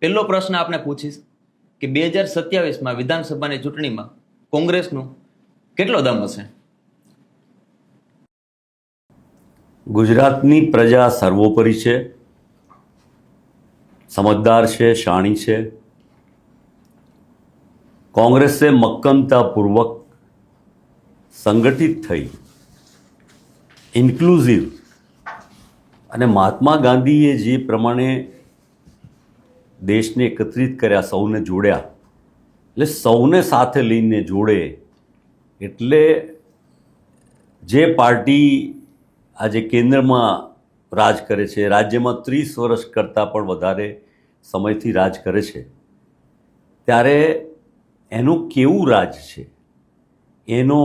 પહેલો પ્રશ્ન આપને પૂછીશ કે 2027માં વિધાનસભાની ચૂંટણીમાં કોંગ્રેસનો કેટલો દમ હશે? ગુજરાતની પ્રજા સર્વોપરી છે, સમજદાર છે, શાણી છે. કોંગ્રેસે મક્કમતાપૂર્વક સંગઠિત થઈ ઇન્ક્લુઝિવ અને મહાત્મા ગાંધીએ જે પ્રમાણે દેશને એકત્રિત કર્યા, સૌને જોડ્યા, એટલે સૌને સાથે લઈને જોડે, એટલે જે પાર્ટી આજે કેન્દ્રમાં રાજ કરે છે, રાજ્યમાં 30 વર્ષ કરતાં પણ વધારે સમયથી રાજ કરે છે, ત્યારે એનું કેવું રાજ છે એનો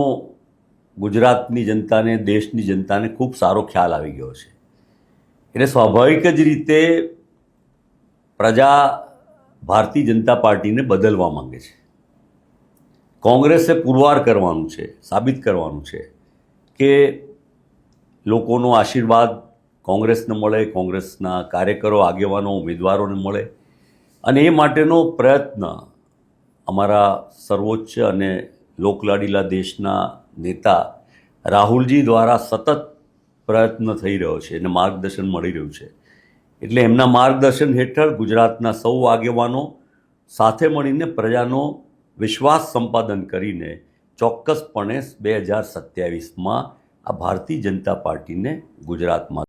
ગુજરાતની જનતાને, દેશની જનતાને ખૂબ સારો ખ્યાલ આવી ગયો છે. એટલે સ્વાભાવિક જ રીતે પ્રજા ભારતીય જનતા પાર્ટીને બદલવા માંગે છે. કોંગ્રેસે પુરવાર કરવાનું છે, સાબિત કરવાનું છે કે લોકોનો આશીર્વાદ કોંગ્રેસને મળે, કોંગ્રેસના કાર્યકરો, આગેવાનો, ઉમેદવારોને મળે, અને એ માટેનો પ્રયત્ન અમારા સર્વોચ્ચ અને લોકલાડીલા દેશના નેતા રાહુલજી દ્વારા સતત પ્રયત્ન થઈ રહ્યો છે અને માર્ગદર્શન મળી રહ્યું છે. એટલે એમના માર્ગદર્શન હેઠળ ગુજરાતના સૌ આગેવાનો સાથે મળીને પ્રજાનો વિશ્વાસ સંપાદન કરીને ચોક્કસપણે 2027માં આ ભારતીય જનતા પાર્ટીને ગુજરાતમાં